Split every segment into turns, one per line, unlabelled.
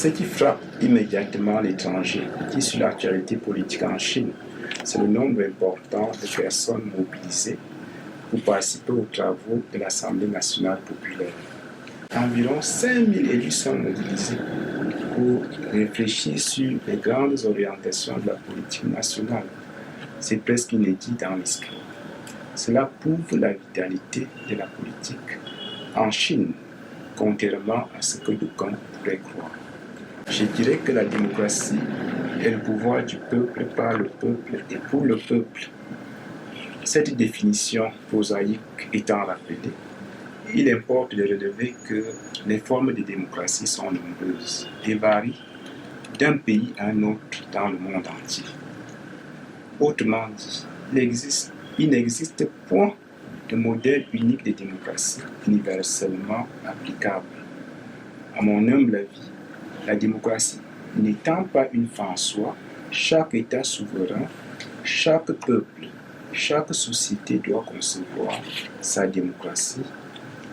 Ce qui frappe immédiatement l'étranger qui suit l'actualité politique en Chine, c'est le nombre important de personnes mobilisées pour participer aux travaux de l'Assemblée nationale populaire. Environ 5000 élus sont mobilisés pour réfléchir sur les grandes orientations de la politique nationale. C'est presque inédit dans l'histoire. Cela prouve la vitalité de la politique en Chine, contrairement à ce que d'aucuns pourraient croire. Je dirais que la démocratie est le pouvoir du peuple par le peuple et pour le peuple. Cette définition prosaïque étant rappelée, il importe de relever que les formes de démocratie sont nombreuses et varient d'un pays à un autre dans le monde entier. Autrement dit, il n'existe point de modèle unique de démocratie universellement applicable. À mon humble avis, la démocratie n'étant pas une fin en soi, chaque État souverain, chaque peuple, chaque société doit concevoir sa démocratie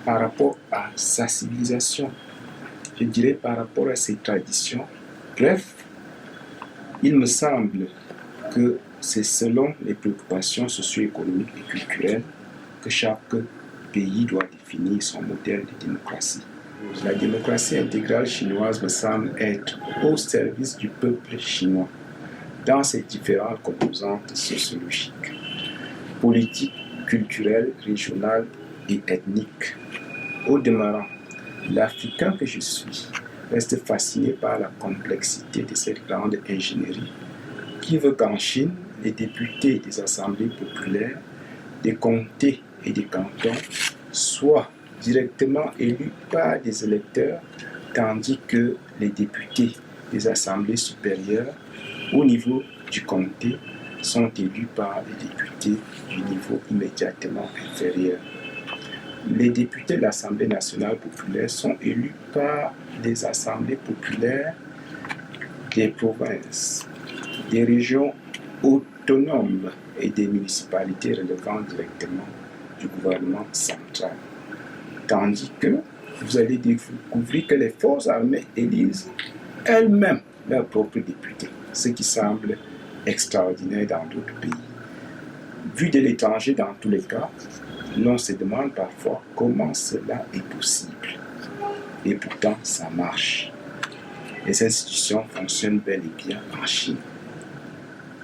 par rapport à sa civilisation, je dirais par rapport à ses traditions. Bref, il me semble que c'est selon les préoccupations socio-économiques et culturelles que chaque pays doit définir son modèle de démocratie. La démocratie intégrale chinoise me semble être au service du peuple chinois dans ses différentes composantes sociologiques, politiques, culturelles, régionales et ethniques. Au demeurant, l'Africain que je suis reste fasciné par la complexité de cette grande ingénierie qui veut qu'en Chine, les députés des assemblées populaires, des comtés et des cantons soient directement élus par des électeurs, tandis que les députés des assemblées supérieures au niveau du comté sont élus par les députés du niveau immédiatement inférieur. Les députés de l'Assemblée nationale populaire sont élus par les assemblées populaires des provinces, des régions autonomes et des municipalités relevant directement du gouvernement central. Tandis que vous allez découvrir que les forces armées élisent elles-mêmes leurs propres députés, ce qui semble extraordinaire dans d'autres pays. Vu de l'étranger dans tous les cas, l'on se demande parfois comment cela est possible. Et pourtant, ça marche. Les institutions fonctionnent bel et bien en Chine.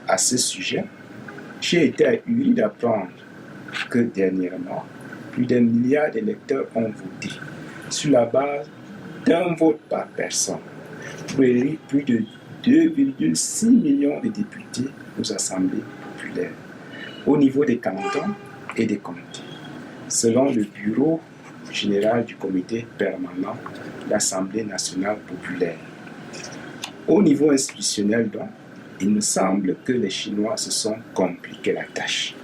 À ce sujet, j'ai été ahuri d'apprendre que dernièrement, plus d'1 milliard d'électeurs ont voté sur la base d'un vote par personne pour élire plus de 2,6 millions de députés aux assemblées populaires au niveau des cantons et des comtés, selon le bureau général du comité permanent de l'Assemblée nationale populaire. Au niveau institutionnel, donc, il me semble que les Chinois se sont compliqué la tâche,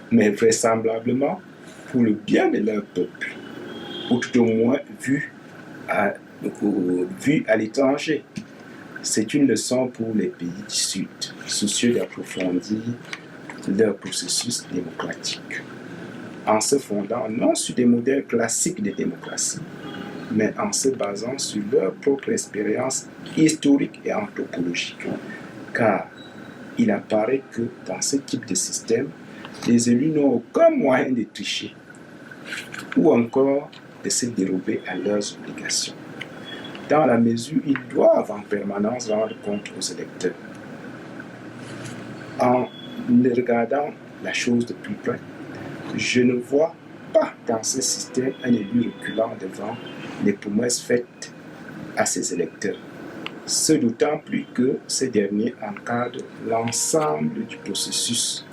mais vraisemblablement pour le bien de leur peuple, ou tout au moins vu à l'étranger. C'est une leçon pour les pays du Sud, soucieux d'approfondir leur processus démocratique, en se fondant non sur des modèles classiques de démocratie, mais en se basant sur leur propre expérience historique et anthropologique. Car il apparaît que dans ce type de système, les élus n'ont aucun moyen de tricher ou encore de se dérober à leurs obligations, dans la mesure où ils doivent en permanence rendre compte aux électeurs. En regardant la chose de plus près, je ne vois pas dans ce système un élu reculant devant les promesses faites à ses électeurs. Ce d'autant plus que ces derniers encadrent l'ensemble du processus,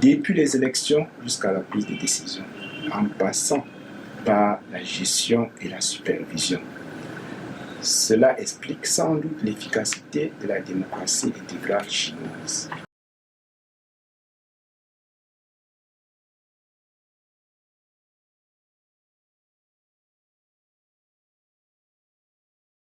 depuis les élections jusqu'à la prise de décision, en passant par la gestion et la supervision. Cela explique sans doute l'efficacité de la démocratie intégrale chinoise.